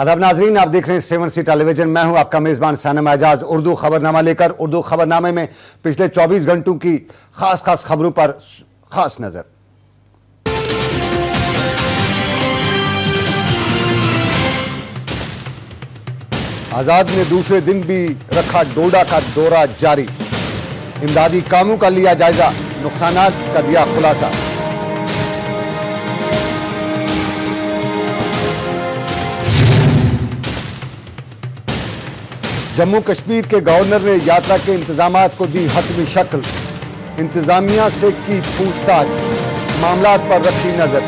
आदाब नाजरीन, आप देख रहे हैं 7C टेलीविजन। मैं हूं आपका मेजबान सनम एजाज। उर्दू खबरनामा लेकर उर्दू खबरनामे में पिछले 24 घंटों की खास खबरों पर खास नजर। आजाद ने दूसरे दिन भी रखा डोडा का दौरा जारी। इमदादी कामों का लिया जायजा, नुकसानात का दिया खुलासा। जम्मू कश्मीर के गवर्नर ने यात्रा के इंतजामात को दी हतमी शक्ल। इंतजामिया से की पूछताछ, मामलात पर रखी नजर।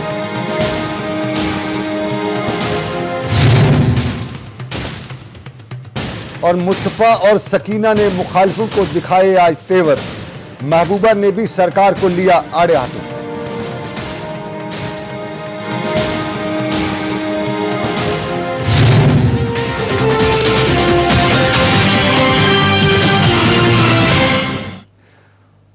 और मुस्तफा और सकीना ने मुखालिफों को दिखाए आज तेवर। महबूबा ने भी सरकार को लिया आड़े हाथों।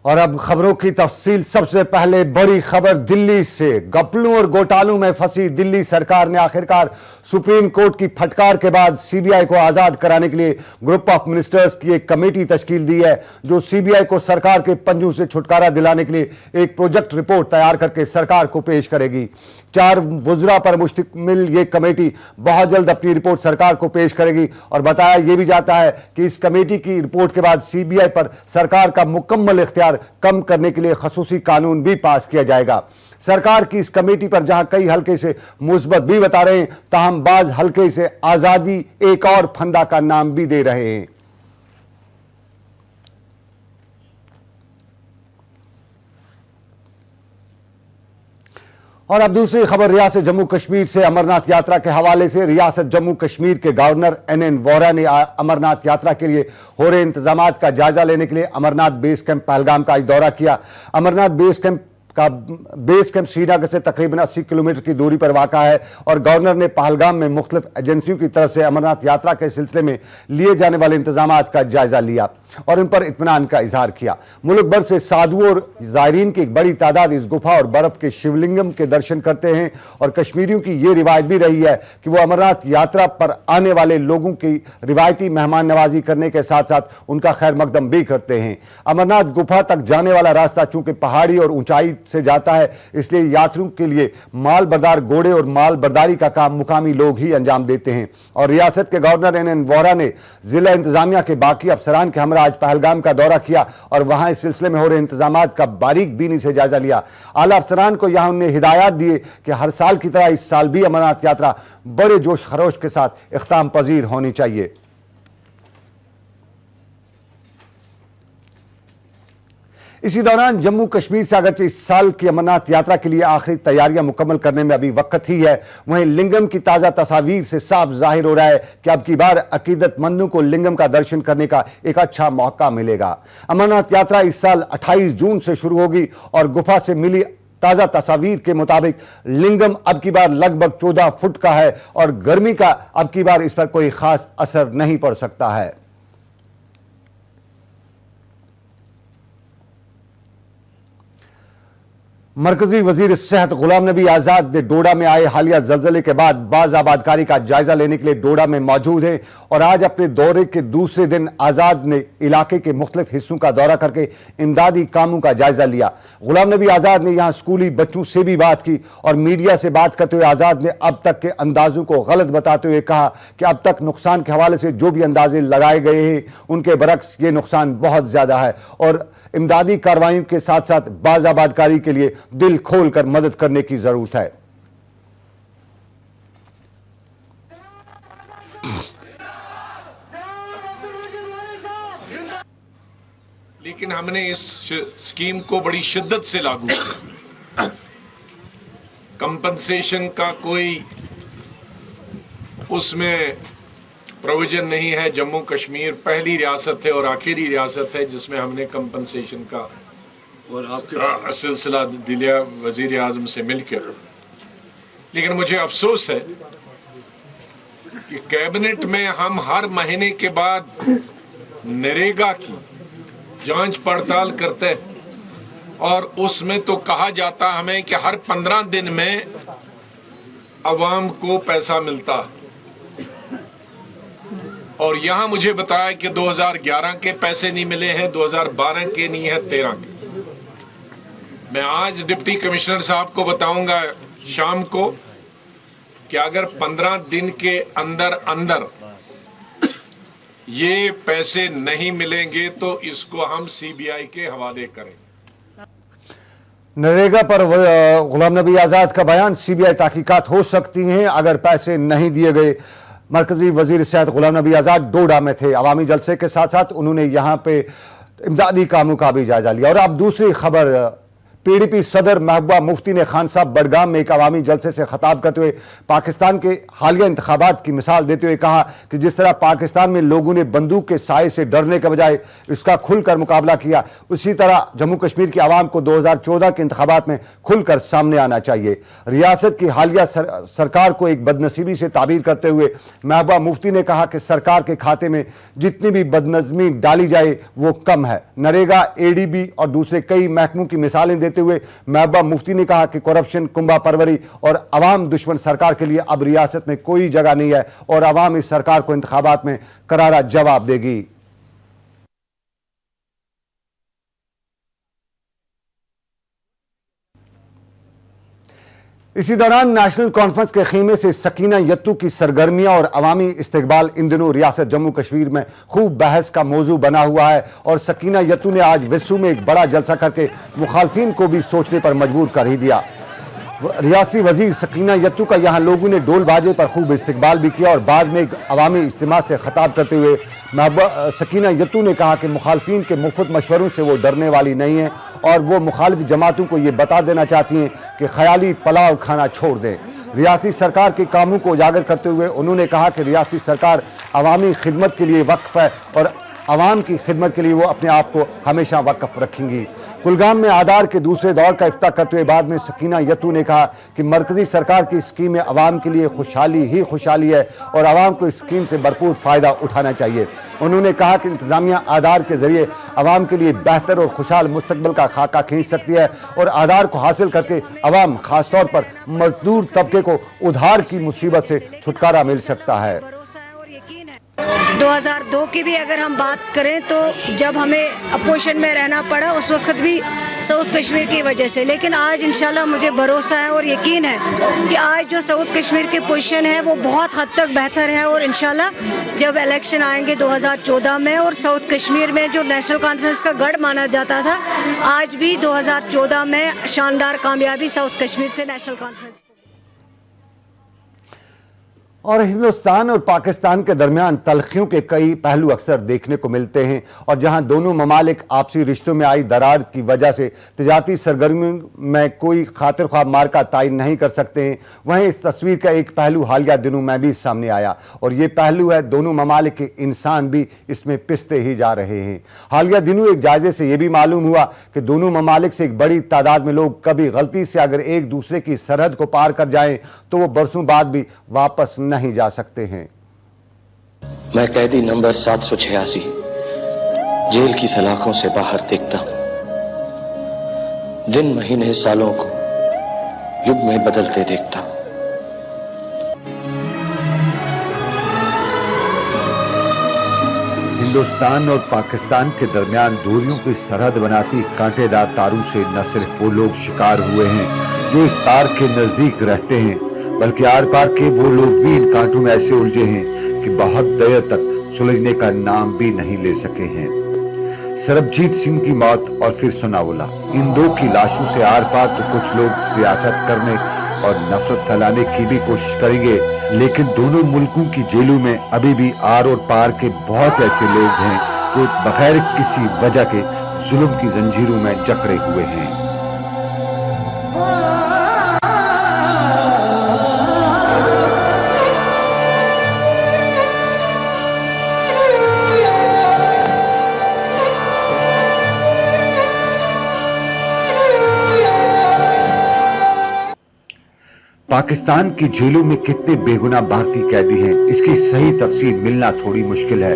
और अब खबरों की तफसील। सबसे पहले बड़ी खबर दिल्ली से। घपलों और घोटालों में फंसी दिल्ली सरकार ने आखिरकार सुप्रीम कोर्ट की फटकार के बाद सीबीआई को आजाद कराने के लिए ग्रुप ऑफ मिनिस्टर्स की एक कमेटी तश्कील दी है, जो सीबीआई को सरकार के पंजों से छुटकारा दिलाने के लिए एक प्रोजेक्ट रिपोर्ट तैयार करके सरकार को पेश करेगी। 4 वुज़रा पर मुश्तमिल ये कमेटी बहुत जल्द अपनी रिपोर्ट सरकार को पेश करेगी। और बताया यह भी जाता है कि इस कमेटी की रिपोर्ट के बाद सीबीआई पर सरकार का मुकम्मल इख्तियार कम करने के लिए खसूसी कानून भी पास किया जाएगा। सरकार की इस कमेटी पर जहां कई हल्के से मुस्बत भी बता रहे हैं, ताहम बाज हल्के से आजादी एक और फंदा का नाम भी दे रहे हैं। और अब दूसरी खबर रियासत जम्मू कश्मीर से। अमरनाथ यात्रा के हवाले से रियासत जम्मू कश्मीर के गवर्नर NN वोहरा ने अमरनाथ यात्रा के लिए हो रहे इंतजामात का जायजा लेने के लिए अमरनाथ बेस कैंप पहलगाम का आज दौरा किया। अमरनाथ बेस कैंप श्रीनगर से तकरीबन 80 किलोमीटर की दूरी पर वाक़ा है। और गवर्नर ने पहलगाम में मुख्तलिफ एजेंसियों की तरफ से अमरनाथ यात्रा के सिलसिले में लिए जाने वाले इंतजामात का जायजा लिया और इन पर इत्मीनान का इजहार किया। मुल्क भर से साधुओं और ज़ायरीन की एक बड़ी तादाद इस गुफा और बर्फ के शिवलिंगम के दर्शन करते हैं। और कश्मीरियों की ये रिवायत भी रही है कि वो अमरनाथ यात्रा पर आने वाले लोगों की रिवायती मेहमान नवाजी करने के साथ साथ उनका खैर मकदम भी करते हैं। अमरनाथ गुफा तक जाने वाला रास्ता चूंकि पहाड़ी और ऊंचाई से जाता है, इसलिए यात्रियों के लिए माल बरदार घोड़े और माल बरदारी का काम मुकामी लोग ही अंजाम देते हैं। और रियासत के गवर्नर NN वोहरा ने जिला इंतजामिया के बाकी अफसरान के हमरा आज पहलगाम का दौरा किया और वहां इस सिलसिले में हो रहे इंतजामात का बारीक बीनी से जायजा लिया। आला अफसरान को यहां उन्हें हिदायत दिए कि हर साल की तरह इस साल भी अमरनाथ यात्रा बड़े जोश खरोश के साथ इख्तिताम पजीर होनी चाहिए। इसी दौरान जम्मू कश्मीर से अगरचे इस साल की अमरनाथ यात्रा के लिए आखिरी तैयारियां मुकम्मल करने में अभी वक्त ही है, वहीं लिंगम की ताज़ा तस्वीर से साफ जाहिर हो रहा है कि अब की बार अकीदतमंदों को लिंगम का दर्शन करने का एक अच्छा मौका मिलेगा। अमरनाथ यात्रा इस साल 28 जून से शुरू होगी और गुफा से मिली ताज़ा तस्वीर के मुताबिक लिंगम अब की बार लगभग 14 फुट का है और गर्मी का अब की बार इस पर कोई खास असर नहीं पड़ सकता है। मरकजी वजीर सेहत गुलाम नबी आजाद ने डोडा में आए हालिया जल्जले के बाद बाज आबादकारी का जायजा लेने के लिए डोडा में मौजूद हैं और आज अपने दौरे के दूसरे दिन आजाद ने इलाके के मुख्तलिफ हिस्सों का दौरा करके इमदादी कामों का जायजा लिया। गुलाम नबी आजाद ने यहां स्कूली बच्चों से भी बात की और मीडिया से बात करते हुए आजाद ने अब तक के अंदाजों को गलत बताते हुए कहा कि अब तक नुकसान के हवाले से जो भी अंदाजे लगाए गए हैं उनके बरक्स ये नुकसान बहुत ज्यादा है और इमदादी कार्रवाइयों के साथ साथ बाज आबादकारी के लिए दिल खोलकर मदद करने की जरूरत है। लेकिन हमने इस स्कीम को बड़ी शिद्दत से लागू किया। कंपनसेशन का कोई उसमें प्रोविजन नहीं है। जम्मू कश्मीर पहली रियासत है और आखिरी रियासत है जिसमें हमने कंपनसेशन का और आपके सिलसिला दिलिया वजीर आजम से मिलकर। लेकिन मुझे अफसोस है कि कैबिनेट में हम हर महीने के बाद नरेगा की जांच पड़ताल करते हैं और उसमें तो कहा जाता हमें कि हर 15 दिन में अवाम को पैसा मिलता है। और यहां मुझे बताया कि 2011 के पैसे नहीं मिले हैं, 2012 के नहीं है, 13 के। मैं आज डिप्टी कमिश्नर साहब को बताऊंगा शाम को कि अगर 15 दिन के अंदर अंदर ये पैसे नहीं मिलेंगे तो इसको हम सीबीआई के हवाले करेंगे। नरेगा पर गुलाम नबी आजाद का बयान, सीबीआई तहकीकात हो सकती हैं अगर पैसे नहीं दिए गए। मरकजी वजीर सेहत गुलाम नबी आजाद डोडा में थे। अवामी जलसे के साथ साथ उन्होंने यहां पे इमदादी कामों का भी जायजा लिया। और अब दूसरी खबर, पीडीपी सदर महबूबा मुफ्ती ने खान साहब बडगाम में एक अवामी जलसे से खिताब करते हुए पाकिस्तान के हालिया इंतखाबात की मिसाल देते हुए कहा कि जिस तरह पाकिस्तान में लोगों ने बंदूक के साए से डरने के बजाय इसका खुलकर मुकाबला किया, उसी तरह जम्मू कश्मीर की आवाम को 2014 के इंतखाबात में खुलकर सामने आना चाहिए। रियासत की हालिया सरकार को एक बदनसीबी से ताबीर करते हुए महबूबा मुफ्ती ने कहा कि सरकार के खाते में जितनी भी बदनज़मी डाली जाए वो कम है। नरेगा, एडीबी और दूसरे कई महकमों की मिसालें देते हुए महबूबा मुफ्ती ने कहा कि करप्शन, कुंभा परवरी और अवाम दुश्मन सरकार के लिए अब रियासत में कोई जगह नहीं है और अवाम इस सरकार को इंतखाबात में करारा जवाब देगी। इसी दौरान नेशनल कॉन्फ्रेंस के खीमे से सकीना यत्तू की सरगर्मियां और अवामी इस्तेकबाल इन दिनों रियासत जम्मू कश्मीर में खूब बहस का मौजू बना हुआ है। और सकीना यत्तू ने आज विस्सू में एक बड़ा जलसा करके मुखालफिन को भी सोचने पर मजबूर कर ही दिया। रियासती वजीर सकीना यत्तू का यहां लोगों ने डोल बाजे पर खूब इस्तेकबाल भी किया और बाद में एक अवामी इज्तिमा से खिताब करते हुए सकीना यत्तू ने कहा कि मुखालफिन के मुफ्त मशवरों से वो डरने वाली नहीं है और वो मुखालिफ जमातों को ये बता देना चाहती हैं कि ख्याली पुलाव खाना छोड़ दें। रियासती सरकार के कामों को उजागर करते हुए उन्होंने कहा कि रियासती सरकार अवामी खिदमत के लिए वक्फ है और अवाम की खिदमत के लिए वो अपने आप को हमेशा वक्फ रखेंगी। कुलगाम में आधार के दूसरे दौर का इफ्ताह करते हुए बाद में सकीना यत्तू ने कहा कि मरकजी सरकार की स्कीमें अवाम के लिए खुशहाली ही खुशहाली है और अवाम को इस स्कीम से भरपूर फ़ायदा उठाना चाहिए। उन्होंने कहा कि इंतज़ामिया आधार के ज़रिए अवाम के लिए बेहतर और खुशहाल मुस्तकबिल का खाका खींच सकती है और आधार को हासिल करके अवाम, ख़ासतौर पर मजदूर तबके को उधार की मुसीबत से छुटकारा मिल सकता है। 2002 की भी अगर हम बात करें तो जब हमें अपोजिशन में रहना पड़ा उस वक्त भी साउथ कश्मीर की वजह से, लेकिन आज इंशाल्लाह मुझे भरोसा है और यकीन है कि आज जो साउथ कश्मीर की पोजीशन है वो बहुत हद तक बेहतर है और इंशाल्लाह जब इलेक्शन आएंगे 2014 में और साउथ कश्मीर में जो नेशनल कॉन्फ्रेंस का गढ़ माना जाता था, आज भी 2014 में शानदार कामयाबी साउथ कश्मीर से नेशनल कॉन्फ्रेंस। और हिंदुस्तान और पाकिस्तान के दरमियान तलखियों के कई पहलू अक्सर देखने को मिलते हैं और जहां दोनों ममालिक आपसी रिश्तों में आई दरार की वजह से तिजारती सरगर्मियों में कोई खातिर ख्वाह मार्का तयन नहीं कर सकते हैं, वहीं इस तस्वीर का एक पहलू हालिया दिनों में भी सामने आया और ये पहलू है दोनों ममालिक के इंसान भी इसमें पिसते ही जा रहे हैं। हालिया दिनों एक जायजे से यह भी मालूम हुआ कि दोनों ममालिक से एक बड़ी तादाद में लोग कभी गलती से अगर एक दूसरे की सरहद को पार कर जाएं तो वो बरसों बाद भी वापस नहीं जा सकते हैं। मैं कैदी नंबर 786 जेल की सलाखों से बाहर देखता हूं, दिन महीने सालों को युग में बदलते देखता हूं। हिंदुस्तान और पाकिस्तान के दरमियान दूरियों की सरहद बनाती कांटेदार तारों से न सिर्फ वो लोग शिकार हुए हैं जो इस तार के नजदीक रहते हैं, बल्कि आर पार के वो लोग भी इन कांटों में ऐसे उलझे हैं कि बहुत देर तक सुलझने का नाम भी नहीं ले सके हैं। सरबजीत सिंह की मौत और फिर सोनावला, इन दो की लाशों से आर पार तो कुछ लोग सियासत करने और नफरत फैलाने की भी कोशिश करेंगे, लेकिन दोनों मुल्कों की जेलों में अभी भी आर और पार के बहुत ऐसे लोग हैं जो बगैर किसी वजह के जुल्म की जंजीरों में जकड़े हुए हैं। पाकिस्तान की जेलों में कितने बेगुनाह भारतीय कैदी हैं, इसकी सही तफसील मिलना थोड़ी मुश्किल है,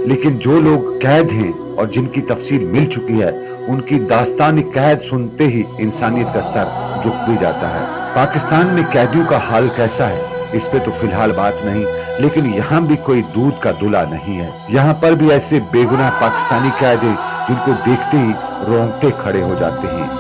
लेकिन जो लोग कैद हैं और जिनकी तफसील मिल चुकी है उनकी दास्तान कैद सुनते ही इंसानियत का सर झुक भी जाता है। पाकिस्तान में कैदियों का हाल कैसा है इस पे तो फिलहाल बात नहीं, लेकिन यहाँ भी कोई दूध का दूल्हा नहीं है। यहाँ पर भी ऐसे बेगुनाह पाकिस्तानी कैद हैं जिनको देखते ही रोंगटे खड़े हो जाते हैं।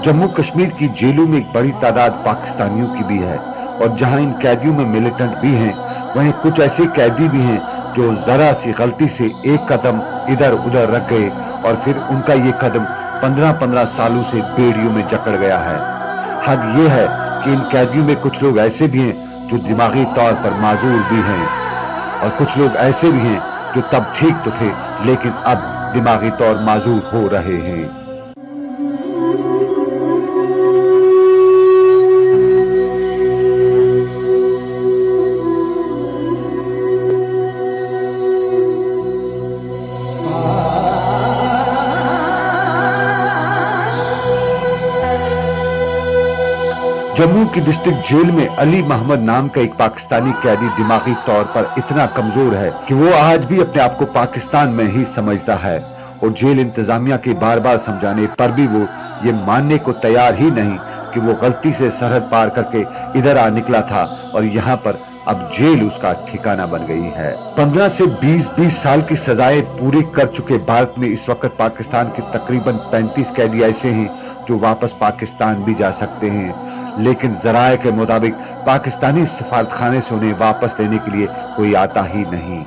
जम्मू कश्मीर की जेलों में एक बड़ी तादाद पाकिस्तानियों की भी है और जहां इन कैदियों में मिलिटेंट भी हैं, वहीं कुछ ऐसे कैदी भी हैं जो जरा सी गलती से एक कदम इधर उधर रख गए और फिर उनका ये कदम 15-15 सालों से बेड़ियों में जकड़ गया है। हद ये है कि इन कैदियों में कुछ लोग ऐसे भी हैं जो दिमागी तौर पर माजूर भी हैं और कुछ लोग ऐसे भी हैं जो तब ठीक तो थे लेकिन अब दिमागी तौर माजूर हो रहे हैं। जम्मू की डिस्ट्रिक्ट जेल में अली मोहम्मद नाम का एक पाकिस्तानी कैदी दिमागी तौर पर इतना कमजोर है कि वो आज भी अपने आप को पाकिस्तान में ही समझता है और जेल इंतजामिया के बार बार समझाने पर भी वो ये मानने को तैयार ही नहीं कि वो गलती से सरहद पार करके इधर आ निकला था और यहाँ पर अब जेल उसका ठिकाना बन गई है। 15 से 20 साल की सजाएं पूरी कर चुके भारत में इस वक्त पाकिस्तान के तकरीबन 35 कैदी ऐसे हैं जो वापस पाकिस्तान भी जा सकते हैं, लेकिन जराये के मुताबिक पाकिस्तानी सफारतखाने से उन्हें वापस लेने के लिए कोई आता ही नहीं।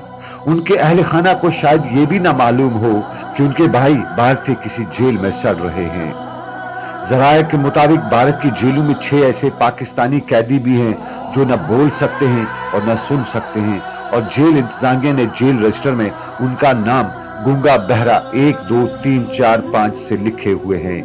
उनके अहले खाना को शायद ये भी ना मालूम हो कि उनके भाई भारत के किसी जेल में सड़ रहे हैं। जराये के मुताबिक भारत की जेलों में 6 ऐसे पाकिस्तानी कैदी भी हैं जो न बोल सकते हैं और न सुन सकते हैं और जेल इंतजामिया ने जेल रजिस्टर में उनका नाम गूंगा बहरा 1 2 3 4 5 से लिखे हुए हैं।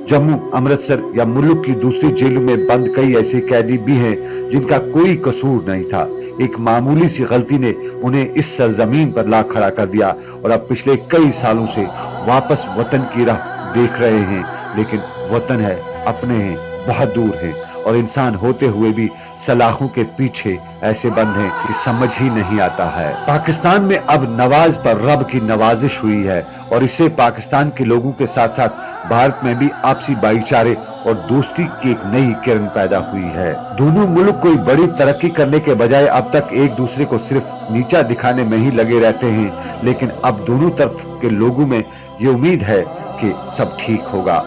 जम्मू, अमृतसर या मुल्क की दूसरी जेलों में बंद कई ऐसे कैदी भी हैं जिनका कोई कसूर नहीं था। एक मामूली सी गलती ने उन्हें इस सरजमीन पर ला खड़ा कर दिया और अब पिछले कई सालों से वापस वतन की राह देख रहे हैं, लेकिन वतन है, अपने हैं, बहुत दूर हैं और इंसान होते हुए भी सलाखों के पीछे ऐसे बंद हैं कि समझ ही नहीं आता है। पाकिस्तान में अब नवाज पर रब की नवाजिश हुई है और इससे पाकिस्तान के लोगों के साथ साथ भारत में भी आपसी भाईचारे और दोस्ती की एक नई किरण पैदा हुई है। दोनों मुल्क कोई बड़ी तरक्की करने के बजाय अब तक एक दूसरे को सिर्फ नीचा दिखाने में ही लगे रहते हैं, लेकिन अब दोनों तरफ के लोगों में ये उम्मीद है कि सब ठीक होगा।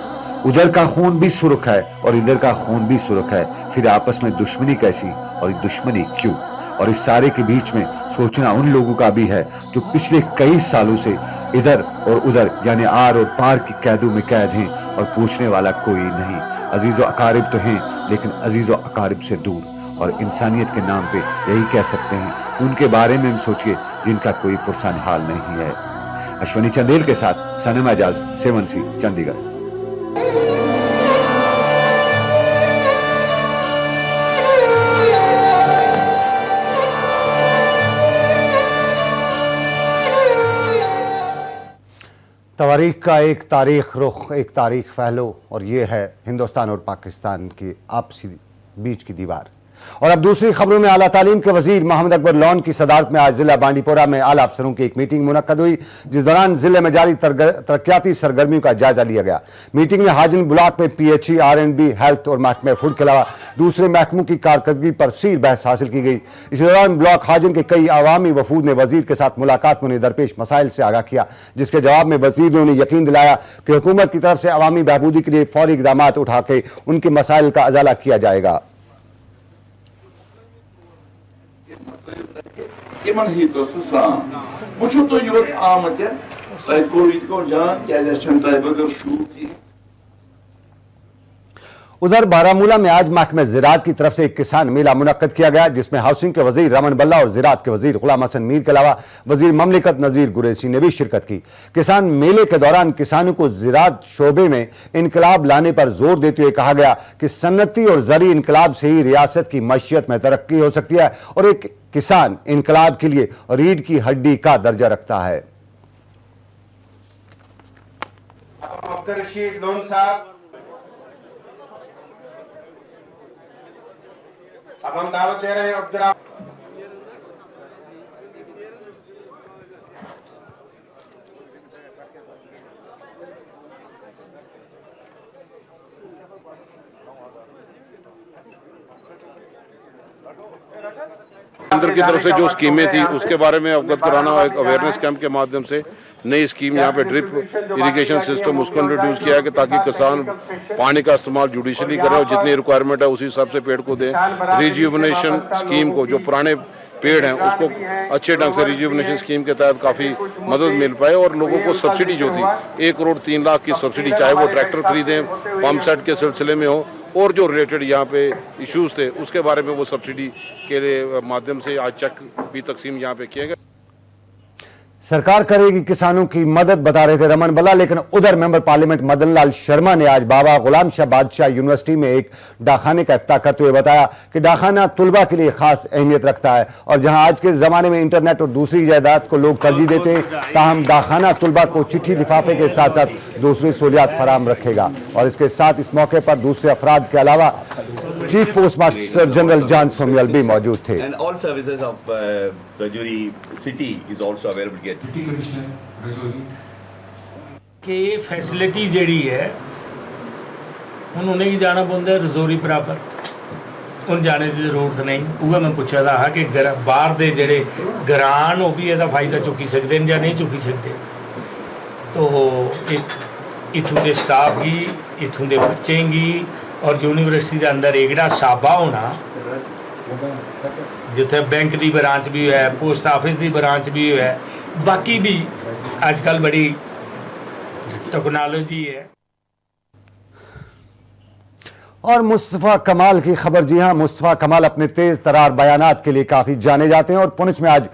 उधर का खून भी सुर्ख है और इधर का खून भी सुर्ख है, फिर आपस में दुश्मनी कैसी और दुश्मनी क्यों? और इस सारे के बीच में सोचना उन लोगों का भी है जो पिछले कई सालों से इधर और उधर यानी आर और पार की कैदों में कैद हैं और पूछने वाला कोई नहीं। अजीजो अकारिब तो हैं लेकिन अजीजो अकारिब से दूर और इंसानियत के नाम पे यही कह सकते हैं उनके बारे में सोचिए जिनका कोई पुरसान हाल नहीं है। अश्वनी चंदेल के साथ सनम एजाज, 7C, चंडीगढ़। तवारीख का एक तारीख रुख, एक तारीख फैलो और ये है हिंदुस्तान और पाकिस्तान की आपसी बीच की दीवार। और अब दूसरी खबरों में आला तालीम के वजीर मोहम्मद अकबर लॉन की सदारत में आज जिला बांडीपोरा में आला अफसरों की एक मीटिंग मुनक्कद हुई, जिस दौरान जिले में जारी तरक्याती सरगर्मियों का जायजा लिया गया। मीटिंग में हाजिन ब्लॉक में PHE, R&B, हेल्थ और महकमे फूड के अलावा दूसरे महकमों की कारकर्दगी पर सीर बहस हासिल की गई। इसी दौरान ब्लॉक हाजिन के कई अवामी वफूद ने वजीर के साथ मुलाकात में उन्हें दरपेश मसाइल से आगाह किया, जिसके जवाब में वजीर ने उन्हें यकीन दिलाया कि हुकूमत की तरफ से अवामी बहबूदी के लिए फौरी इकदाम उठा के उनके मसाइल का अजाला किया जाएगा। तिमन ही तो साम मुझे तो योत आमत है तय कोविड को जान क्या जैसे तय बगर शूट थी। उधर बारामूला में आज महकमे ज़राअत की तरफ से एक किसान मेला मुनक्कद किया गया, जिसमें हाउसिंग के वजीर रमन बल्ला और ज़राअत के वजीर गुलाम हसन मीर के अलावा वजीर ममलिकत नज़ीर गुरैसी ने भी शिरकत की। किसान मेले के दौरान किसानों को ज़राअत शोबे में इनकलाब लाने पर जोर देते हुए कहा गया कि सन्नती और ज़री इनकलाब से ही रियासत की मईशत में तरक्की हो सकती है और एक किसान इनकलाब के लिए रीढ़ की हड्डी का दर्जा रखता है। अब हम दावत दे रहे हैं उपजरा केंद्र की तरफ से जो स्कीमें थी उसके बारे में अवगत कराना, एक अवेयरनेस कैंप के माध्यम से नई स्कीम यहाँ पे ड्रिप इरिगेशन सिस्टम उसको इंट्रोड्यूस किया है कि ताकि किसान पानी का इस्तेमाल जुडिशली करे और जितनी रिक्वायरमेंट है उसी हिसाब से पेड़ को दें। रिज्यूवनेशन स्कीम को, जो पुराने पेड़ हैं उसको अच्छे ढंग से रिज्यूवनेशन स्कीम के तहत काफ़ी मदद मिल पाए और लोगों को सब्सिडी जो थी 1 करोड़ 3 लाख की सब्सिडी, चाहे वो ट्रैक्टर खरीदें, पंप सेट के सिलसिले में हो और जो रिलेटेड यहाँ पे इश्यूज थे उसके बारे में वो सब्सिडी के माध्यम से आज चेक भी तकसीम यहाँ पे किए गए। सरकार करेगी किसानों की मदद, बता रहे थे रमन बल्ला। लेकिन उधर मेंबर पार्लियामेंट मदन लाल शर्मा ने आज बाबा गुलाम शाह बादशाह यूनिवर्सिटी में एक डाकखाने का इफ्ताह करते हुए बताया कि डाकखाना तुलबा के लिए खास अहमियत रखता है और जहां आज के जमाने में इंटरनेट और दूसरी जायदाद को लोग तरजीह देते हैं, ताहम डाकखाना तुलबा को चिट्ठी लिफाफे के साथ साथ दूसरी सहूलियात फराहम रखेगा। और इसके साथ इस मौके पर दूसरे अफराद के अलावा चीफ पोस्ट मास्टर जनरल जान सोमियल भी मौजूद थे। कि फैसिलिटी जी है हूँ उन्हें ही जाना पौंदा है रजौरी बराबर, उन जाने की जरूरत नहीं। उगा मैं पूछा था कि बाहर के जोड़े ग्रान वो भी यदा फायदा चुकी सकते हैं या नहीं चुकी सकते। तो इतों के स्टाफ की, इतों के बच्चे की और यूनिवर्सिटी के अंदर एक साबा होना जिथे बैंक की ब्रांच भी है, पोस्ट ऑफिस की ब्रांच भी है, बाकी भी आजकल बड़ी टेक्नोलॉजी है। और मुस्तफ़ा कमाल की खबर, जी हां, मुस्तफ़ा कमाल अपने तेज तरार बयानात के लिए काफी जाने जाते हैं और पुंछ में आज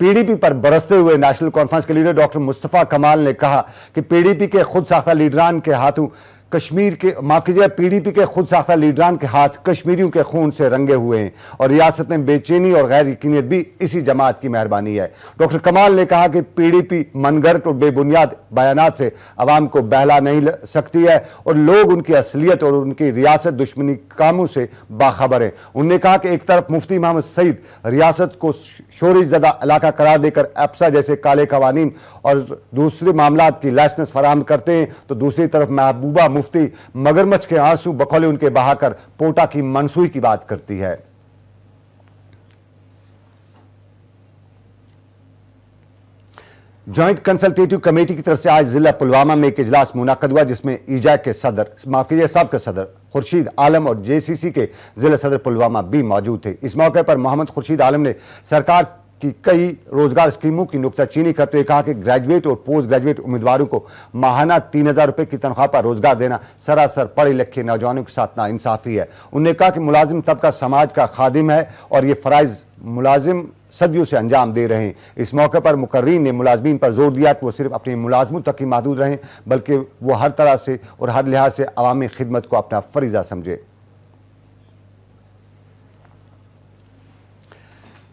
पीडीपी पर बरसते हुए नेशनल कॉन्फ्रेंस के लीडर डॉक्टर मुस्तफ़ा कमाल ने कहा कि पीडीपी के खुद साख्ता लीडरान के हाथों कश्मीर के, माफ कीजिए, पीडीपी के खुद साख्ता लीडरान के हाथ कश्मीरियों के खून से रंगे हुए हैं और रियासत में बेचैनी और गैर यकीनियत भी इसी जमात की मेहरबानी है। डॉक्टर कमाल ने कहा कि पीडीपी मनगढ़ंत और बेबुनियाद बयानात से अवाम को बहला नहीं सकती है और लोग उनकी असलियत और उनकी रियासत दुश्मनी कामों से बाखबर हैं। उन्होंने कहा कि एक तरफ मुफ्ती मोहम्मद सईद रियासत को शोरीज़दा इलाका करार देकर एप्सा जैसे काले कवानीन और दूसरे मामलात की लाइसेंस फराहम करते हैं, तो दूसरी तरफ महबूबा मुफ्ती मगरमच्छ के आंसू बखौले उनके बहाकर पोटा की मनसूई की बात करती है। जॉइंट कंसल्टेटिव कमेटी की तरफ से आज जिला पुलवामा में एक इजलास मुनक्कद हुआ जिसमें ईजैक के सदर, माफ कीजिए, सबके सदर खुर्शीद आलम और जेसीसी के जिला सदर पुलवामा भी मौजूद थे। इस मौके पर मोहम्मद खुर्शीद आलम ने सरकार की कई रोजगार स्कीमों की नुक्ताचीनी करते हुए कहा कि ग्रेजुएट और पोस्ट ग्रेजुएट उम्मीदवारों को माहाना 3000 रुपए की तनख्वाह पर रोजगार देना सरासर पढ़े लिखे नौजवानों के साथ नाइंसाफी है। उन्होंने कहा कि मुलाजिम तबका समाज का खादिम है और ये फराइज मुलाजिम सदियों से अंजाम दे रहे हैं। इस मौके पर मुकर्रीन ने मुलाजमीन पर जोर दिया कि वो सिर्फ अपनी मुलाजमत तक ही महदूद रहें बल्कि वो हर तरह से और हर लिहाज से अवामी खिदमत को अपना फरीजा समझे।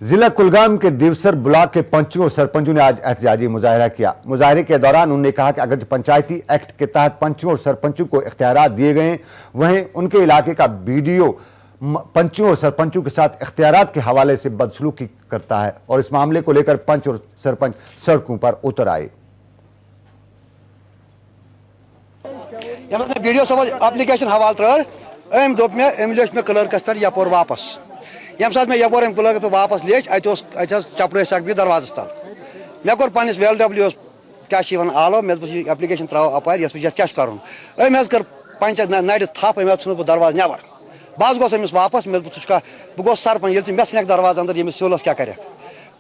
जिला कुलगाम के दिवसर ब्लॉक के पंचों और सरपंचों ने आज एहतजाजी मुजाहरा किया। मुजाहरे के दौरान उन्होंने कहा कि अगर पंचायती एक्ट के तहत पंचों और सरपंचों को इख्तियारात दिए गए हैं, वहीं उनके इलाके का बीडीओ पंचों और सरपंचों के साथ इख्तियारात के हवाले से बदसलूकी करता है और इस मामले को लेकर पंच और सरपंच सड़कों पर उतर आए। बीडीओ साहब एप्लीकेशन हवाले त्रो दोप में लेच में क्लर्कस पे यपोर वापस ये सात मैं यपोर क्लर्क पे वापस लेच चपड़ सक भी दरवाज तल मे कोर पन्निस VLW क्या आलो मे एप्लीकेशन त्रो अपार यस क्या कर कर पंच नड़ थप छु बह दरवाज नबर बह गोस अमिस वापस मे बह गोस सरपंच ये मे सन दरवाज अंदर ये सोलस क्या कर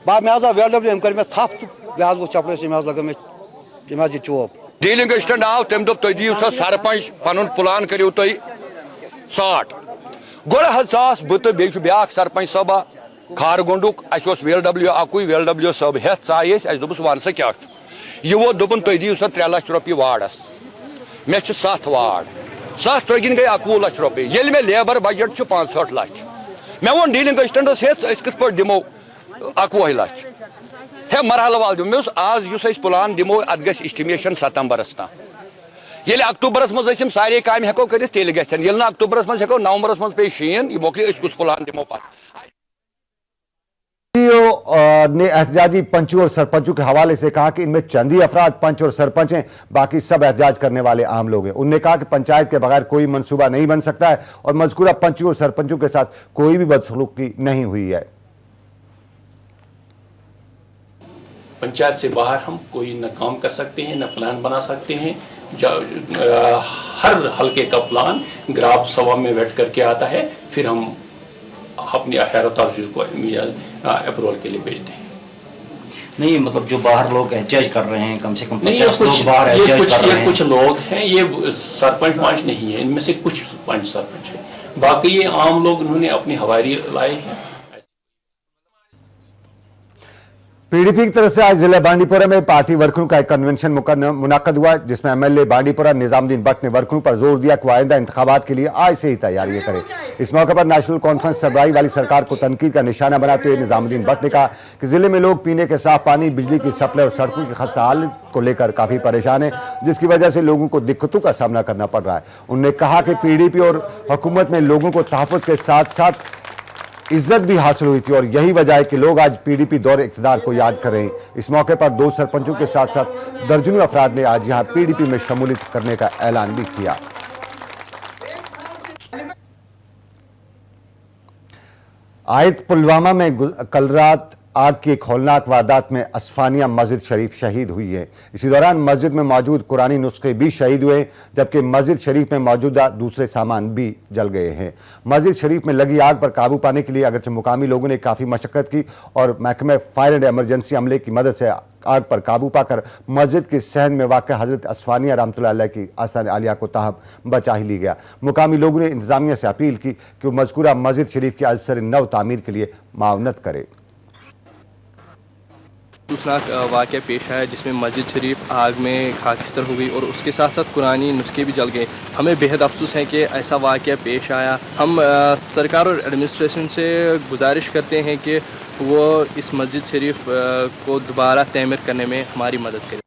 मे VLW कर मे थप तो बह वो चपड़ लगा मे ये चोप डीलिंग एसिस्टेंट आव तम दोप तुम दियो सरपंच पन प्लान करो तुम 60 गोड़ हज बह तो बे ब्या सरपंच साहबा खारगोंडुक VLW अकुई VLW साहब हेत चाय दोपस वन सा क्या यह वो दोपन तुम दियो 3 लाख रुपये वार्डस मे 7 वार्ड 7 त्रोगिन गई 21 लाख रुपये ये मे लेबर बजट 65 लाख मे वो डीलिंग एसिस्टेंटस हेत कथ पे दिमो 21 लाख हे मरहल वाल दिमो आज प्लान दिमो अत ग एस्टिमेशन सितंबरस ता ये अक्टूबरस मज सारे काम हेको कर तेल गन अक्टूबरस मज हेको नवंबरस मज पे शीन यह मोकल कुछ प्लान दिमो पे ने एहतजाजी पंचों और सरपंचों के हवाले से कहा कि इनमें चंद ही अफराद पंच और सरपंच हैं, बाकी सब एहतजाज करने वाले आम लोग हैं। उन्होंने कहा कि पंचायत के बगैर कोई मंसूबा नहीं बन सकता है और मजकूरा पंचों और सरपंचों के साथ कोई भी बदसलूकी नहीं हुई है। पंचायत से बाहर हम कोई न काम कर सकते हैं, न प्लान बना सकते हैं। हर हल्के का प्लान ग्राम सभा में बैठ करके आता है, फिर हम अपनी हैरत को अप्रूवल के लिए भेजते हैं। नहीं मतलब जो बाहर लोग एहतजाज कर रहे हैं, कम से कम 50 लोग बाहर एहतजाज कर रहे हैं। कुछ लोग हैं, ये सरपंच पंच नहीं है, इनमें से कुछ पंच सरपंच है, बाकी ये आम लोग इन्होंने अपनी हवारी लाए हैं। पीडीपी की तरफ से आज जिला बांडीपुरा में पार्टी वर्करों का एक कन्वेंशन मुनाकद हुआ, जिसमें एमएलए बांडीपुरा निजामुद्दीन भट्ट ने वर्करों पर जोर दिया कि आइंदा इंतखाबात के लिए आज से ही तैयारियां करें। इस मौके पर नेशनल कॉन्फ्रेंस सरबराही वाली सरकार को तनकीद का निशाना बनाते हुए निजामुद्दीन भट्ट ने कहा कि जिले में लोग पीने के साफ पानी, बिजली की सप्लाई और सड़कों की खस्ता हालत को लेकर काफी परेशान है, जिसकी वजह से लोगों को दिक्कतों का सामना करना पड़ रहा है। उन्होंने कहा कि पीडीपी और हुकूमत में लोगों को तहफ्फुज़ के साथ साथ इज्जत भी हासिल हुई थी और यही वजह है कि लोग आज पीडीपी दौर इक़्तिदार को याद कर रहे हैं। इस मौके पर 2 सरपंचों के साथ साथ दर्जनों अफराद ने आज यहां पीडीपी में शमूलियत करने का ऐलान भी किया। आयत पुलवामा में कल रात आग की एक हौलनाक वारदात में असफानिया मस्जिद शरीफ शहीद हुई है। इसी दौरान मस्जिद में मौजूद कुरानी नुस्खे भी शहीद हुए, जबकि मस्जिद शरीफ में मौजूदा दूसरे सामान भी जल गए हैं। मस्जिद शरीफ में लगी आग पर काबू पाने के लिए अगरचे मुकामी लोगों ने काफ़ी मशक्कत की और महकमे फायर एंड एमरजेंसी अमले की मदद से आग पर काबू पाकर मस्जिद के सहन में वाक़ हज़रत असफानिया रहमतुल्लाह अलैह की आस्तान आलिया को ताहम बचा ही ली गया। मुकामी लोगों ने इंतज़ामिया से अपील की कि वो मज़कूरा मस्जिद शरीफ की अजसर नव तामीर के लिए मावनत करे। दूसरा वाक़या पेश आया जिसमें मस्जिद शरीफ आग में खाकिस्तर हो गई और उसके साथ साथ कुरानी नुस्खे भी जल गए। हमें बेहद अफसोस है कि ऐसा वाक़या पेश आया। हम सरकार और एडमिनिस्ट्रेशन से गुजारिश करते हैं कि वो इस मस्जिद शरीफ को दोबारा तमीर करने में हमारी मदद करें।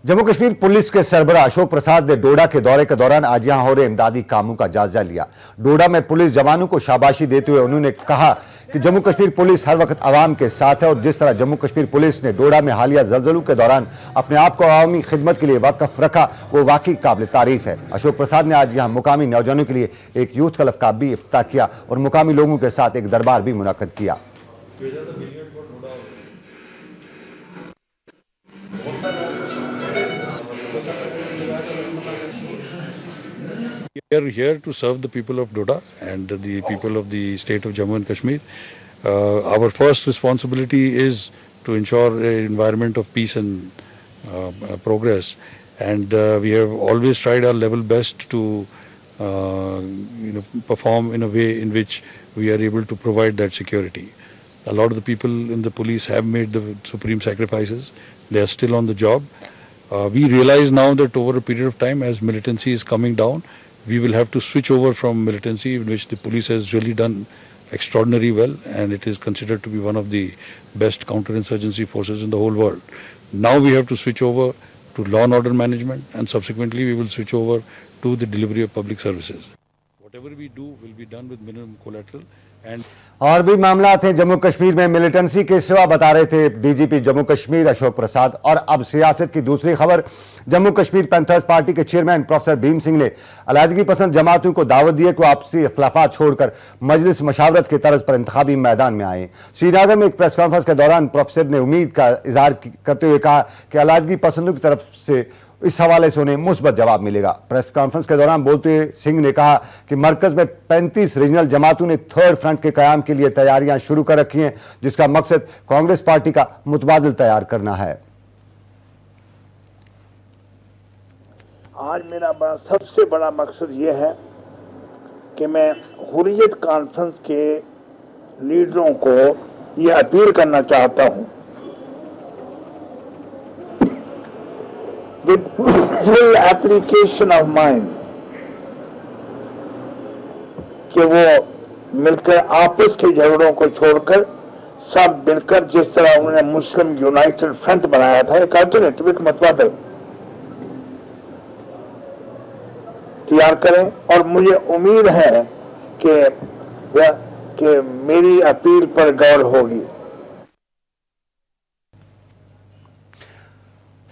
जम्मू कश्मीर पुलिस के सरबराह अशोक प्रसाद ने डोडा के दौरे के दौरान आज यहां हो रहे इमदादी कामों का जायजा लिया। डोडा में पुलिस जवानों को शाबाशी देते हुए उन्होंने कहा कि जम्मू कश्मीर पुलिस हर वक्त आवाम के साथ है और जिस तरह जम्मू कश्मीर पुलिस ने डोडा में हालिया ज़लज़लों के दौरान अपने आप को अवामी खिदमत के लिए वक़्फ़ रखा, वो वाकई काबिल तारीफ है। अशोक प्रसाद ने आज यहाँ मुकामी नौजवानों के लिए एक यूथ क्लब का भी इफ्तिताह किया और मुकामी लोगों के साथ एक दरबार भी मुनक़्क़द किया। We are here to serve the people of Doda and the people of the state of Jammu and Kashmir. Our first responsibility is to ensure an environment of peace and progress, and we have always tried our level best to perform in a way in which we are able to provide that security. A lot of the people in the police have made the supreme sacrifices. They are still on the job. We realize now that over a period of time, as militancy is coming down, we will have to switch over from militancy, in which the police has really done extraordinarily well, and it is considered to be one of the best counterinsurgency forces in the whole world. Now we have to switch over to law and order management, and subsequently we will switch over to the delivery of public services. Whatever we do will be done with minimum collateral. और भी मामला थे जम्मू कश्मीर में militancy के सिवा बता रहे थे डीजीपी जम्मू कश्मीर अशोक प्रसाद। और अब सियासत की दूसरी खबर, जम्मू कश्मीर पैंथर्स पार्टी के चेयरमैन प्रोफेसर भीम सिंह ने अलहदगी पसंद जमातों को दावत दी कि आपसी इख्तिलाफात छोड़कर मजलिस मशावरत के तर्ज पर इंतखाबी मैदान में आए। श्रीनगर में एक प्रेस कॉन्फ्रेंस के दौरान प्रोफेसर ने उम्मीद का इजहार करते हुए कहा कि अलहदगी पसंदों की तरफ से इस हवाले से उन्हें मुस्बत जवाब मिलेगा। प्रेस कॉन्फ्रेंस के दौरान बोलते हुए सिंह ने कहा कि मरकज में 35 रीजनल जमातों ने थर्ड फ्रंट के कयाम के लिए तैयारियां शुरू कर रखी हैं, जिसका मकसद कांग्रेस पार्टी का मुतबादिल तैयार करना है। आज मेरा सबसे बड़ा मकसद यह है कि मैं हुर्रियत कॉन्फ्रेंस के लीडरों को यह अपील करना चाहता हूं with full application of mind कि वो मिलकर आपस के झगड़ों को छोड़कर सब मिलकर जिस तरह उन्होंने मुस्लिम यूनाइटेड फ्रंट बनाया था, एक अल्टरनेटिव, एक मतबादल तैयार करें। और मुझे उम्मीद है कि कि मेरी अपील पर गौर होगी।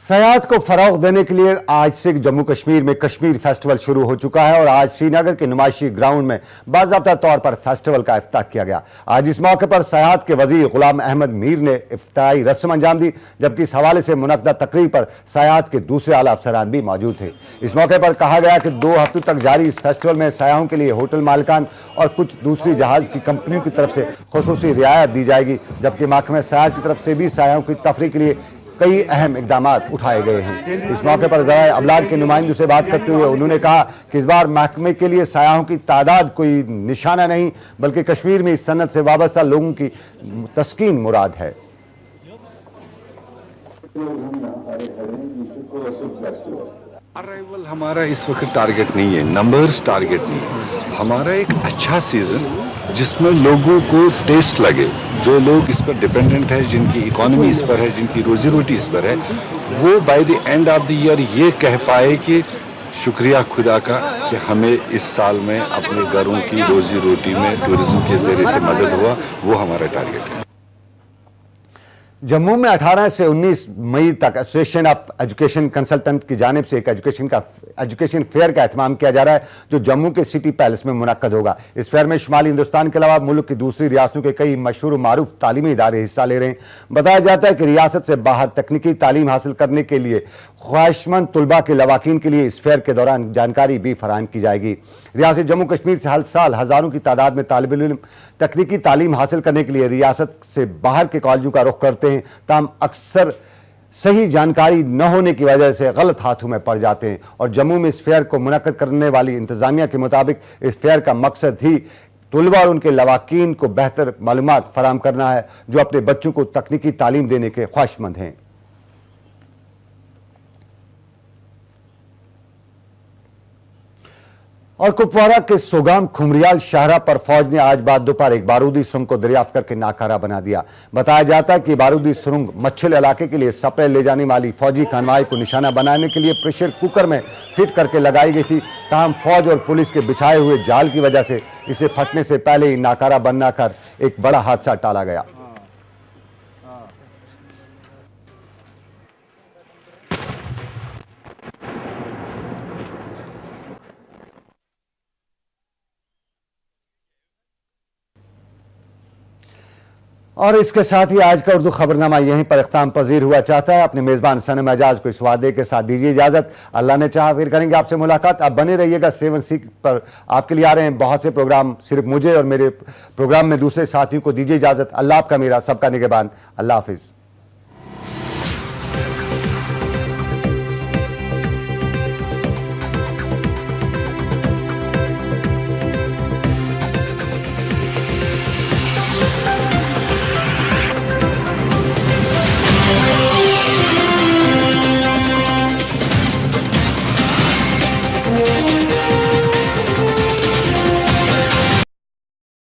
सयाहत को फरोग देने के लिए आज से जम्मू कश्मीर में कश्मीर फेस्टिवल शुरू हो चुका है और आज श्रीनगर के नुमाइशी ग्राउंड में बाज़ाब्ता तौर पर फेस्टिवल का इफ्ताह किया गया। आज इस मौके पर सयाहत के वजीर गुलाम अहमद मीर ने इफ्ताही रस्म अंजाम दी, जबकि इस हवाले से मुनक्दा तकरीब पर सयाहत के दूसरे आला अफसरान भी मौजूद थे। इस मौके पर कहा गया कि 2 हफ्तों तक जारी इस फेस्टिवल में सयाहों के लिए होटल मालिकान और कुछ दूसरी जहाज की कंपनियों की तरफ से खुसूसी रियायत दी जाएगी, जबकि महकमे सयाहत की तरफ से भी सयाहों की तफरीह के लिए कई अहम इकदाम उठाए गए हैं। इस मौके पर ज़राए अबलाग के नुमाइंदों से बात करते हुए उन्होंने कहा कि इस बार महकमे के लिए सयाहों की तादाद कोई निशाना नहीं, बल्कि कश्मीर में इस सनत से वाबस्ता लोगों की तस्कीन मुराद है। अराइवल हमारा इस वक्त टारगेट नहीं है, नंबर्स टारगेट नहीं है। हमारा एक अच्छा सीजन जिसमें लोगों को टेस्ट लगे, जो लोग इस पर डिपेंडेंट है, जिनकी इकोनॉमी इस पर है, जिनकी रोजी रोटी इस पर है, वो by the end of the year ये कह पाए कि शुक्रिया खुदा का कि हमें इस साल में अपने घरों की रोजी रोटी में टूरिज्म के जरिए से मदद हुआ। वो हमारा टारगेट है। जम्मू में 18 से 19 मई तक एसोसिएशन ऑफ एजुकेशन कंसल्टेंट की जानिब से एक एजुकेशन फेयर का एहतमाम किया जा रहा है, जो जम्मू के सिटी पैलेस में मुनक्कद होगा। इस फेयर में शुमाली हिंदुस्तान के अलावा मुल्क की दूसरी रियासतों के कई मशहूर मारूफ तालीमी इदारे हिस्सा ले रहे हैं। बताया जाता है कि रियासत से बाहर तकनीकी तालीम हासिल करने के लिए ख्वाहिशमंद तुलबा के लवाकीन के लिए इस फेयर के दौरान जानकारी भी फराहम की जाएगी। रियासत जम्मू कश्मीर से हर साल हज़ारों की तादाद में तालिब इल्म तकनीकी तालीम हासिल करने के लिए रियासत से बाहर के कॉलेजों का रुख करते हैं, ताहम अक्सर सही जानकारी न होने की वजह से गलत हाथों में पड़ जाते हैं। और जम्मू में इस फेयर को मुनक्कद करने वाली इंतजामिया के मुताबिक इस फेयर का मकसद ही तुलबा और उनके लवाकीन को बेहतर मालूमात फराहम करना है, जो अपने बच्चों को तकनीकी तालीम देने के ख्वाहिशमंद हैं। और कुपवारा के सोगाम खुमरियाल शाहरा पर फौज ने आज बाद दोपहर एक बारूदी सुरंग को दरियाफ्त करके नाकारा बना दिया। बताया जाता है कि बारूदी सुरंग मच्छल इलाके के लिए सप्लाई ले जाने वाली फौजी कानवाई को निशाना बनाने के लिए प्रेशर कुकर में फिट करके लगाई गई थी, ताहम फौज और पुलिस के बिछाए हुए जाल की वजह से इसे फटने से पहले ही नाकारा बनना कर एक बड़ा हादसा टाला गया। और इसके साथ ही आज का उर्दू खबरनामा यहीं पर इख्ताम पजीर हुआ चाहता है। अपने मेज़बान सनम एजाज को इस वादे के साथ दीजिए इजाज़त। अल्लाह ने चाहा फिर करेंगे आपसे मुलाकात। आप बने रहिएगा 7C पर, आपके लिए आ रहे हैं बहुत से प्रोग्राम। सिर्फ मुझे और मेरे प्रोग्राम में दूसरे साथियों को दीजिए इजाज़त। अल्लाह आपका मेरा सबका निगहबान। अल्लाह हाफिज़।